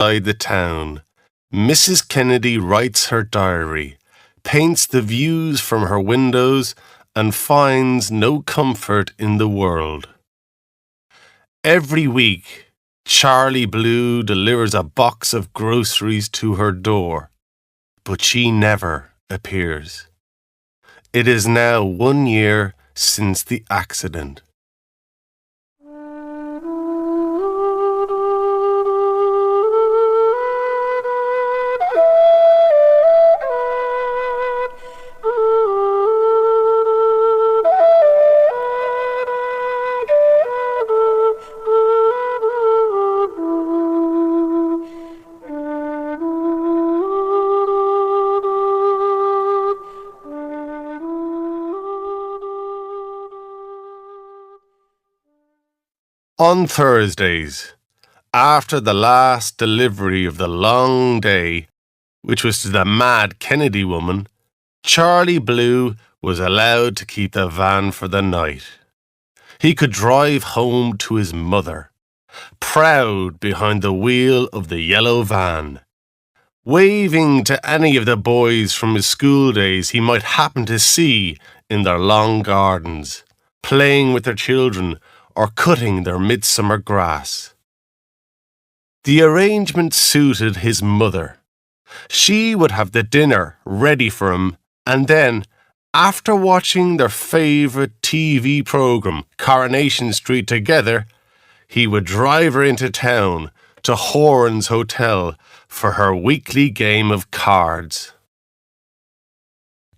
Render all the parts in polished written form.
Inside the town, Mrs. Kennedy writes her diary, paints the views from her windows, and finds no comfort in the world. Every week, Charlie Blue delivers a box of groceries to her door, but she never appears. It is now 1 year since the accident. On Thursdays, after the last delivery of the long day, which was to the mad Kennedy woman, Charlie Blue was allowed to keep the van for the night. He could drive home to his mother, proud behind the wheel of the yellow van, waving to any of the boys from his school days he might happen to see in their long gardens, playing with their children or cutting their midsummer grass. The arrangement suited his mother. She would have the dinner ready for him, and then, after watching their favourite TV programme, Coronation Street, together, he would drive her into town to Horan's Hotel for her weekly game of cards.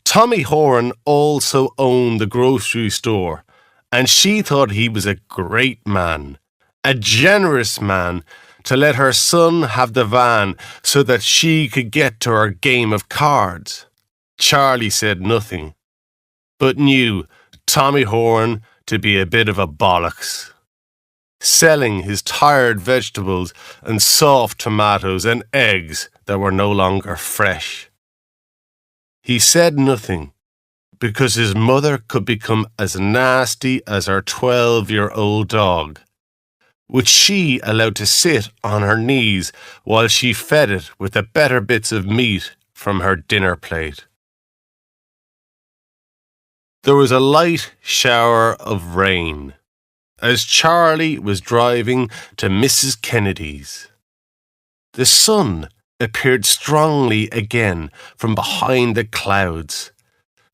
Tommy Horan also owned the grocery store, and she thought he was a great man, a generous man, to let her son have the van so that she could get to her game of cards. Charlie said nothing, but knew Tommy Horan to be a bit of a bollocks, selling his tired vegetables and soft tomatoes and eggs that were no longer fresh. He said nothing, because his mother could become as nasty as her 12-year-old dog, which she allowed to sit on her knees while she fed it with the better bits of meat from her dinner plate. There was a light shower of rain as Charlie was driving to Mrs. Kennedy's. The sun appeared strongly again from behind the clouds.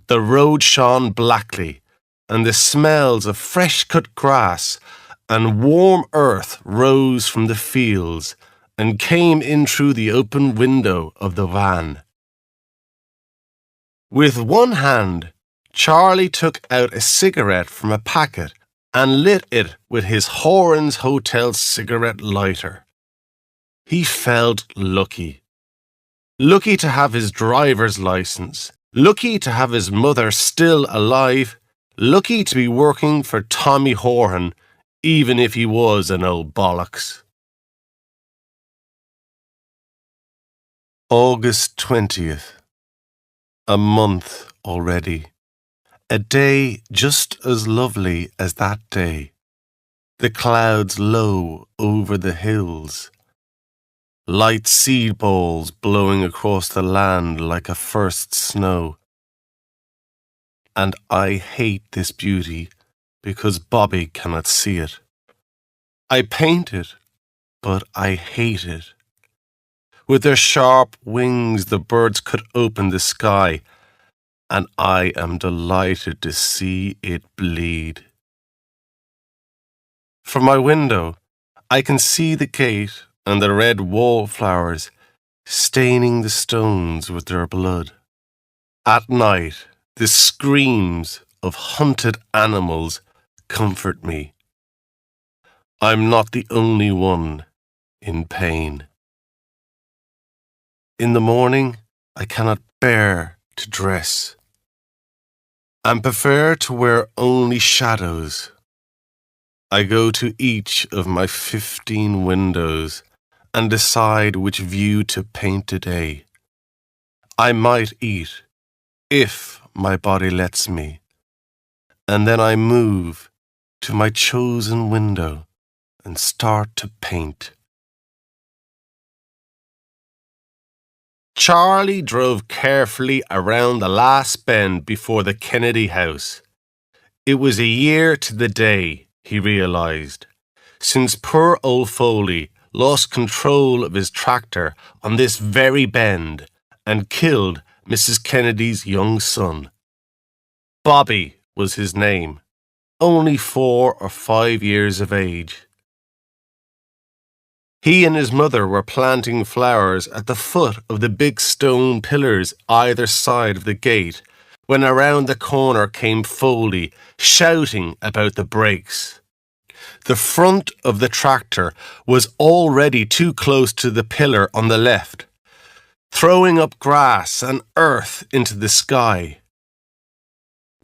The road shone blackly, and the smells of fresh-cut grass and warm earth rose from the fields and came in through the open window of the van. With one hand, Charlie took out a cigarette from a packet and lit it with his Horan's Hotel cigarette lighter. He felt lucky. Lucky to have his driver's license. Lucky to have his mother still alive. Lucky to be working for Tommy Horan, even if he was an old bollocks. August 20th. A month already. A day just as lovely as that day. The clouds low over the hills. Light seed balls blowing across the land like a first snow. And I hate this beauty because Bobby cannot see it. I paint it, but I hate it. With their sharp wings, the birds could open the sky, and I am delighted to see it bleed. From my window, I can see the gate and the red wallflowers staining the stones with their blood. At night, the screams of hunted animals comfort me. I'm not the only one in pain. In the morning, I cannot bear to dress, and prefer to wear only shadows. I go to each of my 15 windows and decide which view to paint today. I might eat, if my body lets me, and then I move to my chosen window and start to paint. Charlie drove carefully around the last bend before the Kennedy house. It was a year to the day, he realised, since poor old Foley lost control of his tractor on this very bend and killed Mrs. Kennedy's young son. Bobby was his name, only 4 or 5 years of age. He and his mother were planting flowers at the foot of the big stone pillars either side of the gate when around the corner came Foley, shouting about the brakes. The front of the tractor was already too close to the pillar on the left, throwing up grass and earth into the sky.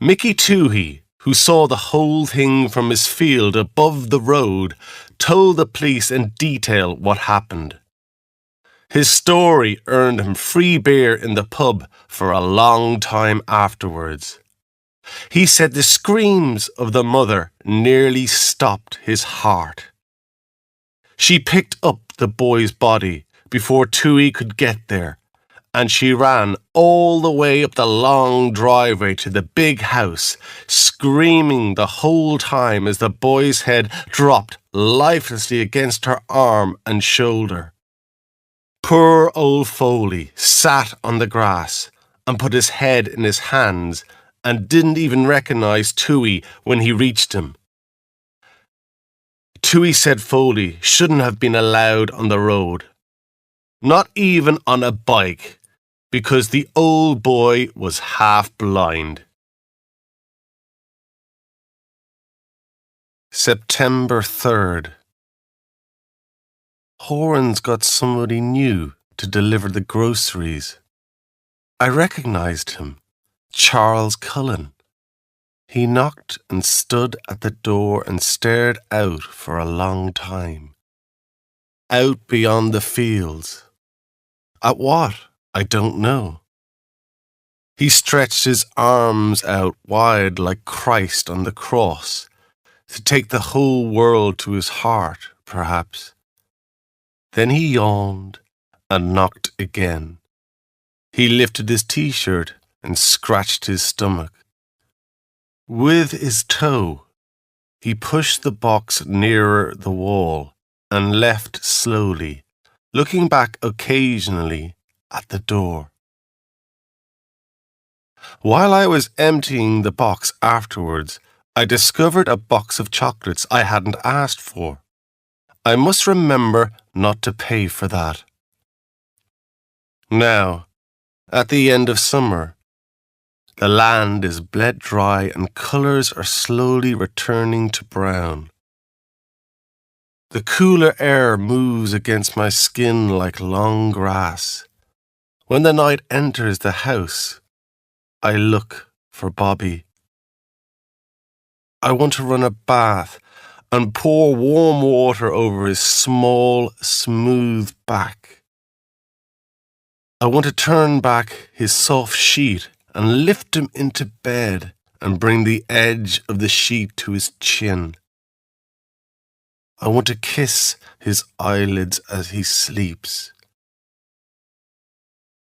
Mickey Toohey, who saw the whole thing from his field above the road, told the police in detail what happened. His story earned him free beer in the pub for a long time afterwards. He said the screams of the mother nearly stopped his heart. She picked up the boy's body before Toohey could get there, and she ran all the way up the long driveway to the big house, screaming the whole time as the boy's head dropped lifelessly against her arm and shoulder. Poor old Foley sat on the grass and put his head in his hands and didn't even recognise Toohey when he reached him. Toohey said Foley shouldn't have been allowed on the road, not even on a bike, because the old boy was half blind. September 3rd. Horan's got somebody new to deliver the groceries. I recognised him, Charles Cullen. He knocked and stood at the door and stared out for a long time. Out beyond the fields. At what? I don't know. He stretched his arms out wide like Christ on the cross, to take the whole world to his heart, perhaps. Then he yawned and knocked again. He lifted his t-shirt and scratched his stomach. With his toe, he pushed the box nearer the wall and left slowly, looking back occasionally at the door. While I was emptying the box afterwards, I discovered a box of chocolates I hadn't asked for. I must remember not to pay for that. Now, at the end of summer, the land is bled dry and colours are slowly returning to brown. The cooler air moves against my skin like long grass. When the night enters the house, I look for Bobby. I want to run a bath and pour warm water over his small, smooth back. I want to turn back his soft sheet and lift him into bed and bring the edge of the sheet to his chin. I want to kiss his eyelids as he sleeps.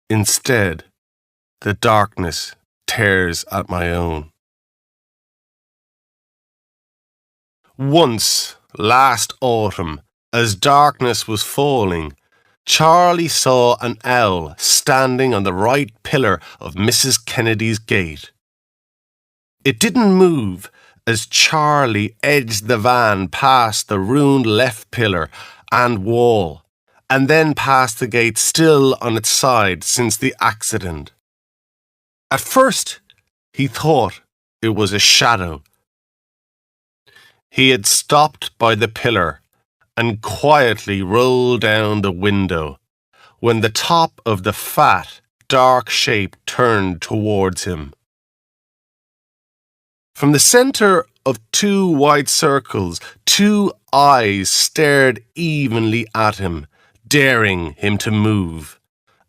Instead, the darkness tears at my own. Once, last autumn, as darkness was falling, Charlie saw an owl standing on the right pillar of Mrs. Kennedy's gate. It didn't move as Charlie edged the van past the ruined left pillar and wall, and then past the gate still on its side since the accident. At first, he thought it was a shadow. He had stopped by the pillar and quietly rolled down the window when the top of the fat, dark shape turned towards him. From the centre of 2 white circles, 2 eyes stared evenly at him, daring him to move.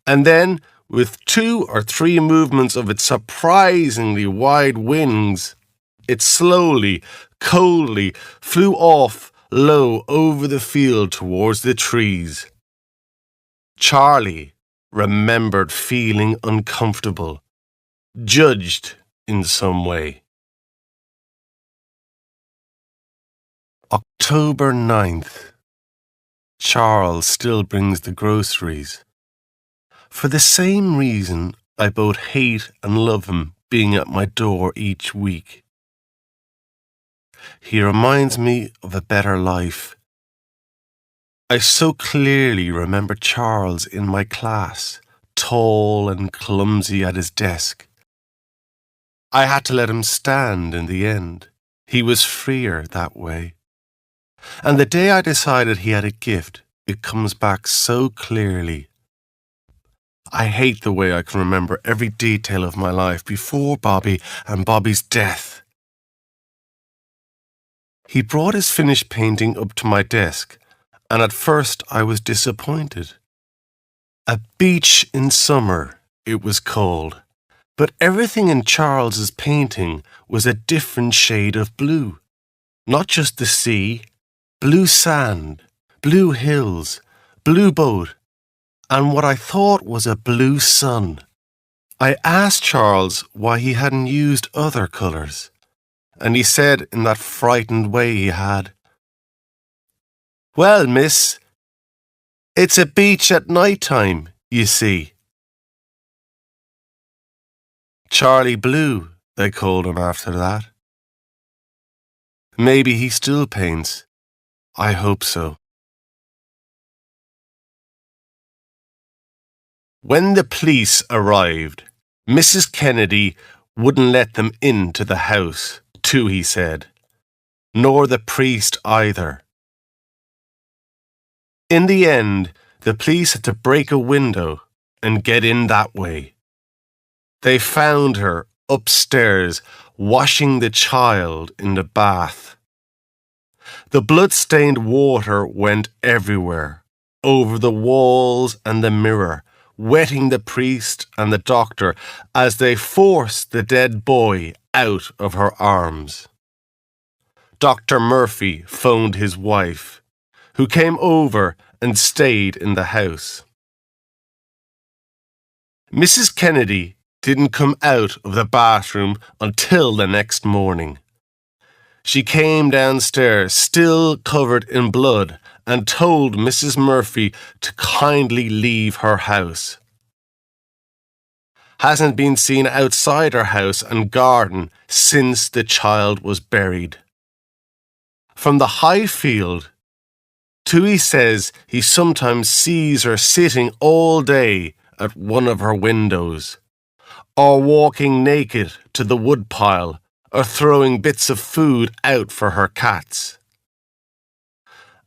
And then, with 2 or 3 movements of its surprisingly wide wings, it slowly, coldly flew off low over the field towards the trees. Charlie remembered feeling uncomfortable, judged in some way. October 9th. Charles still brings the groceries. For the same reason, I both hate and love him being at my door each week. He reminds me of a better life. I so clearly remember Charles in my class, tall and clumsy at his desk. I had to let him stand in the end. He was freer that way. And the day I decided he had a gift, it comes back so clearly. I hate the way I can remember every detail of my life before Bobby and Bobby's death. He brought his finished painting up to my desk, and at first I was disappointed. A beach in summer, it was called, but everything in Charles's painting was a different shade of blue. Not just the sea, blue sand, blue hills, blue boat, and what I thought was a blue sun. I asked Charles why he hadn't used other colours, and he said in that frightened way he had, "Well, miss, it's a beach at night time, you see." Charlie Blue, they called him after that. Maybe he still paints. I hope so. When the police arrived, Mrs. Kennedy wouldn't let them into the house, Toohey said, nor the priest either. In the end, the police had to break a window and get in that way. They found her upstairs washing the child in the bath. The blood-stained water went everywhere, over the walls and the mirror, wetting the priest and the doctor as they forced the dead boy out of her arms. Dr. Murphy phoned his wife, who came over and stayed in the house. Mrs. Kennedy didn't come out of the bathroom until the next morning. She came downstairs, still covered in blood, and told Mrs. Murphy to kindly leave her house. Hasn't been seen outside her house and garden since the child was buried. From the high field, Toohey says he sometimes sees her sitting all day at one of her windows, or walking naked to the woodpile, or throwing bits of food out for her cats.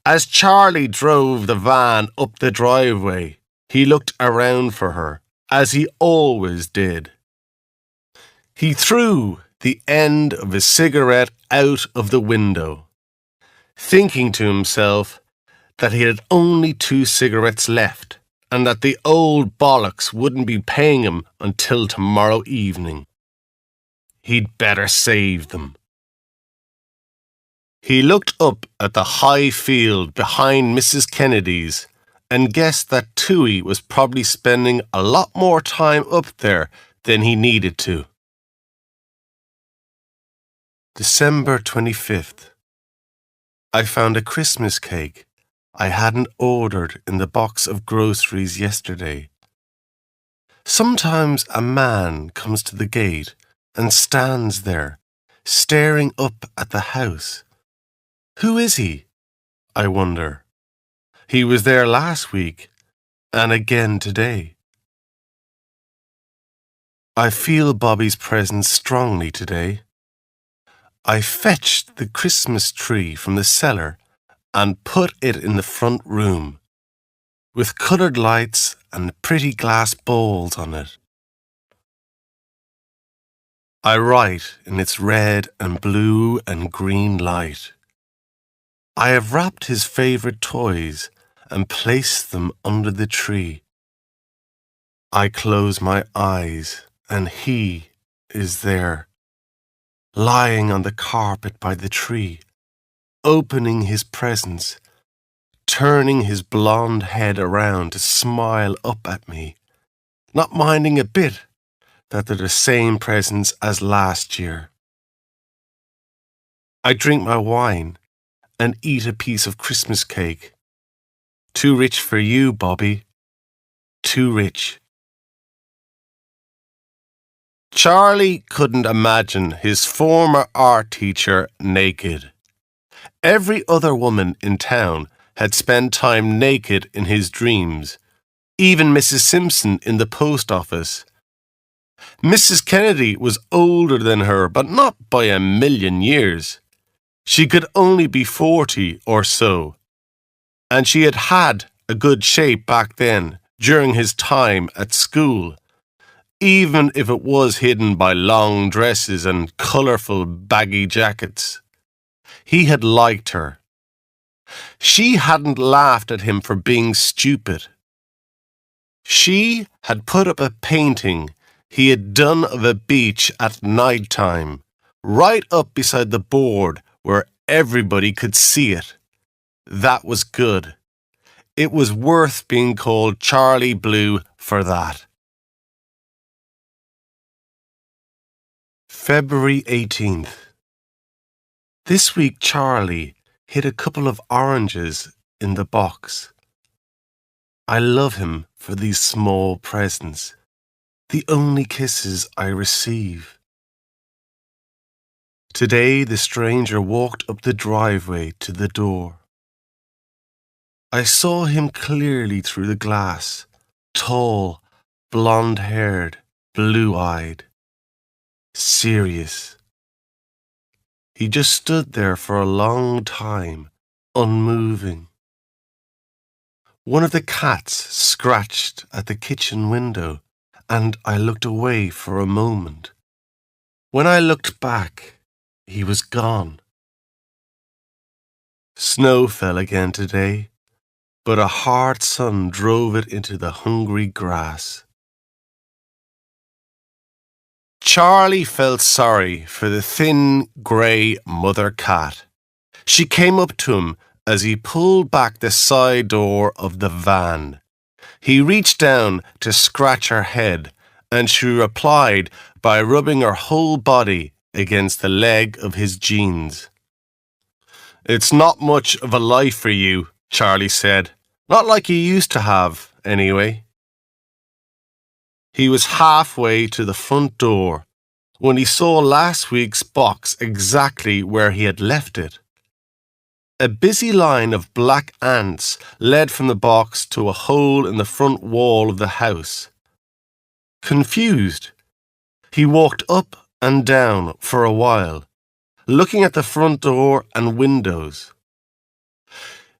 As Charlie drove the van up the driveway, he looked around for her, as he always did. He threw the end of his cigarette out of the window, thinking to himself that he had only 2 cigarettes left, and that the old bollocks wouldn't be paying him until tomorrow evening. He'd better save them. He looked up at the high field behind Mrs. Kennedy's and guessed that Toohey was probably spending a lot more time up there than he needed to. December 25th. I found a Christmas cake I hadn't ordered in the box of groceries yesterday. Sometimes a man comes to the gate and stands there, staring up at the house. Who is he? I wonder. He was there last week, and again today. I feel Bobby's presence strongly today. I fetched the Christmas tree from the cellar and put it in the front room, with coloured lights and pretty glass bowls on it. I write in its red and blue and green light. I have wrapped his favourite toys and placed them under the tree. I close my eyes and he is there, lying on the carpet by the tree, opening his presents, turning his blonde head around to smile up at me not minding a bit that they're the same presents as last year. I drink my wine and eat a piece of Christmas cake. Too rich for you, Bobby. Too rich. Charlie couldn't imagine his former art teacher naked. Every other woman in town had spent time naked in his dreams, even Mrs. Simpson in the post office. Mrs. Kennedy was older than her, but not by a million years. She could only be 40 or so, and she had had a good shape back then during his time at school, even if it was hidden by long dresses and colourful baggy jackets. He had liked her. She hadn't laughed at him for being stupid. She had put up a painting he had done of a beach at night time, right up beside the board where everybody could see it. That was good. It was worth being called Charlie Blue for that. February 18th. This week Charlie hid a couple of oranges in the box. I love him for these small presents, the only kisses I receive. Today the stranger walked up the driveway to the door. I saw him clearly through the glass, tall, blonde-haired, blue-eyed, serious. He just stood there for a long time, unmoving. One of the cats scratched at the kitchen window, and I looked away for a moment. When I looked back, he was gone. Snow fell again today, but a hard sun drove it into the hungry grass. Charlie felt sorry for the thin, grey mother cat. She came up to him as he pulled back the side door of the van. He reached down to scratch her head, and she replied by rubbing her whole body against the leg of his jeans. "It's not much of a life for you," Charlie said. "Not like you used to have, anyway." He was halfway to the front door when he saw last week's box exactly where he had left it. A busy line of black ants led from the box to a hole in the front wall of the house. Confused, he walked up and down for a while, looking at the front door and windows.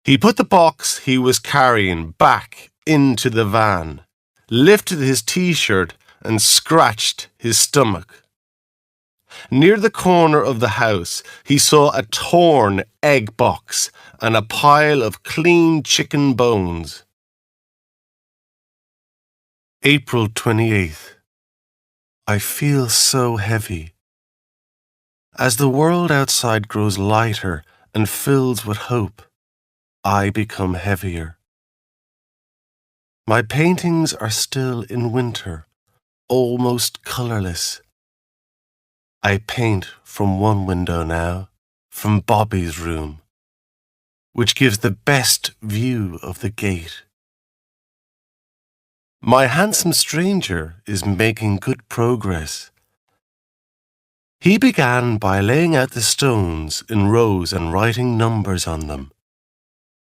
He put the box he was carrying back into the van, lifted his t-shirt and scratched his stomach. Near the corner of the house, he saw a torn egg box and a pile of clean chicken bones. April 28th. I feel so heavy. As the world outside grows lighter and fills with hope, I become heavier. My paintings are still in winter, almost colourless. I paint from one window now, from Bobby's room, which gives the best view of the gate. My handsome stranger is making good progress. He began by laying out the stones in rows and writing numbers on them.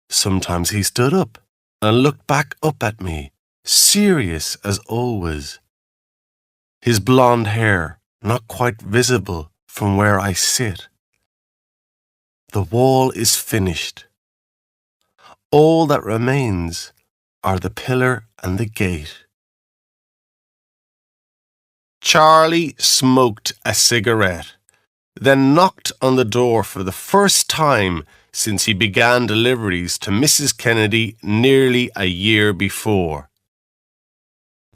Sometimes he stood up and looked back up at me, serious as always. His blonde hair not quite visible from where I sit. The wall is finished. All that remains are the pillar and the gate. Charlie smoked a cigarette, then knocked on the door for the first time since he began deliveries to Mrs. Kennedy nearly a year before.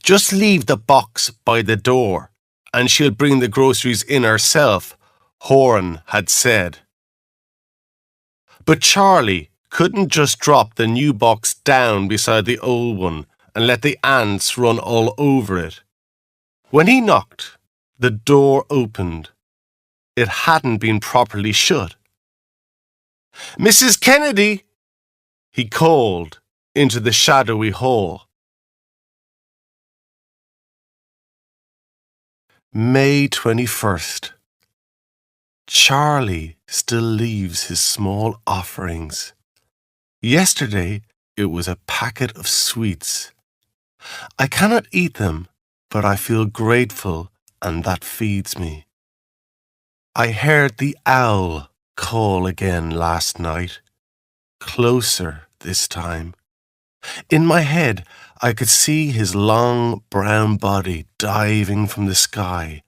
"Just leave the box by the door, and she'll bring the groceries in herself," Horan had said. But Charlie couldn't just drop the new box down beside the old one and let the ants run all over it. When he knocked, the door opened. It hadn't been properly shut. "Mrs. Kennedy!" he called into the shadowy hall. May 21st. Charlie still leaves his small offerings. Yesterday it was a packet of sweets. I cannot eat them, but I feel grateful, and that feeds me. I heard the owl call again last night, closer this time. In my head, I could see his long brown body diving from the sky,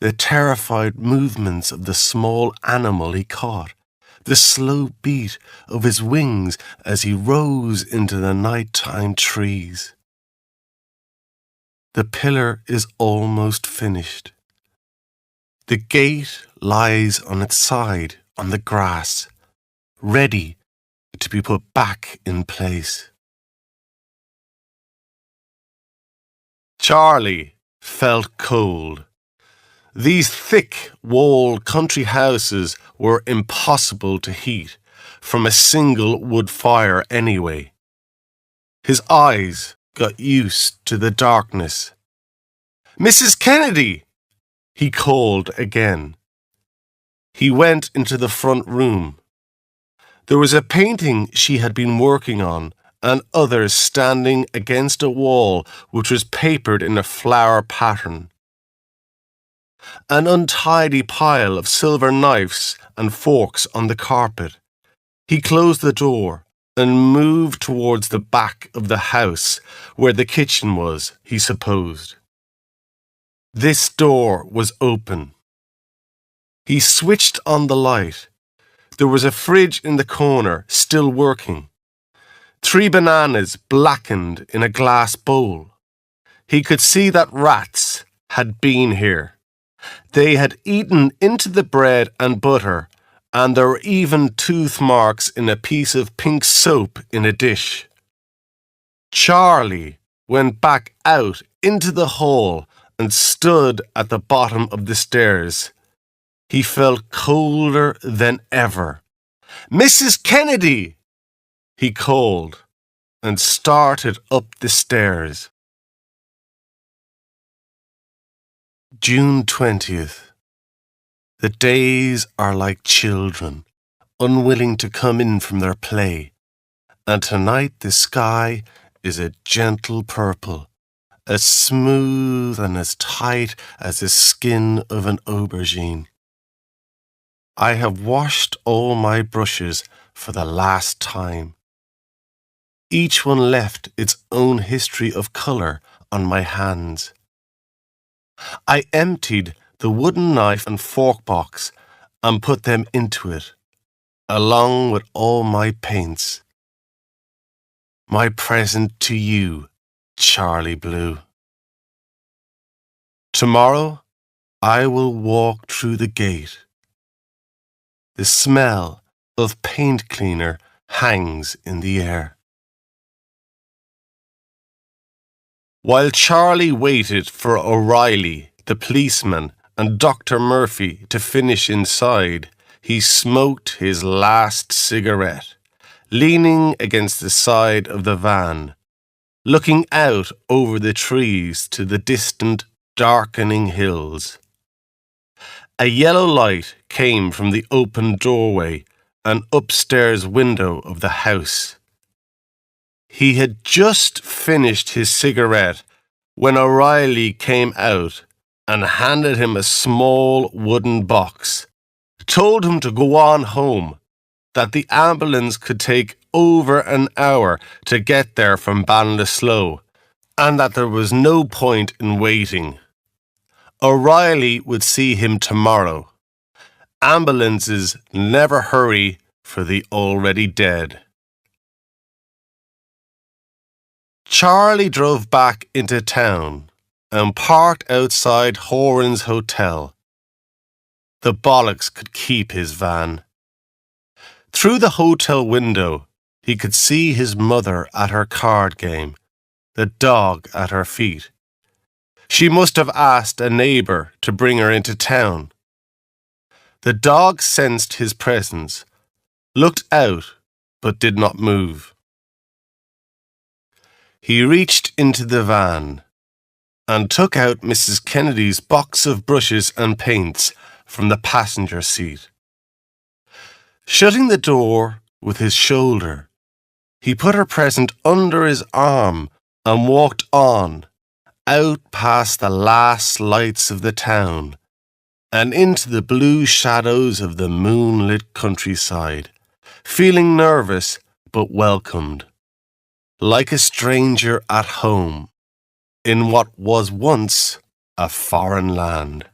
the terrified movements of the small animal he caught, the slow beat of his wings as he rose into the nighttime trees. The pillar is almost finished. The gate lies on its side on the grass, ready to be put back in place. Charlie felt cold. These thick-walled country houses were impossible to heat from a single wood fire anyway. His eyes got used to the darkness. "Mrs. Kennedy!" he called again. He went into the front room. There was a painting she had been working on, and others standing against a wall which was papered in a flower pattern. An untidy pile of silver knives and forks on the carpet. He closed the door and moved towards the back of the house where the kitchen was, he supposed. This door was open. He switched on the light. There was a fridge in the corner, still working. 3 bananas blackened in a glass bowl. He could see that rats had been here. They had eaten into the bread and butter, and there were even tooth marks in a piece of pink soap in a dish. Charlie went back out into the hall and stood at the bottom of the stairs. He felt colder than ever. "Mrs. Kennedy!" he called, and started up the stairs. June 20th. The days are like children, unwilling to come in from their play, and tonight the sky is a gentle purple, as smooth and as tight as the skin of an aubergine. I have washed all my brushes for the last time. Each one left its own history of colour on my hands. I emptied the wooden knife and fork box and put them into it, along with all my paints. My present to you, Charlie Blue. Tomorrow I will walk through the gate. The smell of paint cleaner hangs in the air. While Charlie waited for O'Reilly, the policeman, and Dr. Murphy to finish inside, he smoked his last cigarette, leaning against the side of the van, looking out over the trees to the distant, darkening hills. A yellow light came from the open doorway and upstairs window of the house. He had just finished his cigarette when O'Reilly came out and handed him a small wooden box, told him to go on home, that the ambulance could take over an hour to get there from Ballinasloe, and that there was no point in waiting. O'Reilly would see him tomorrow. Ambulances never hurry for the already dead. Charlie drove back into town and parked outside Horan's Hotel. The bollocks could keep his van. Through the hotel window, he could see his mother at her card game, the dog at her feet. She must have asked a neighbour to bring her into town. The dog sensed his presence, looked out, but did not move. He reached into the van and took out Mrs. Kennedy's box of brushes and paints from the passenger seat. Shutting the door with his shoulder, he put her present under his arm and walked on, out past the last lights of the town, and into the blue shadows of the moonlit countryside, feeling nervous but welcomed, like a stranger at home, in what was once a foreign land.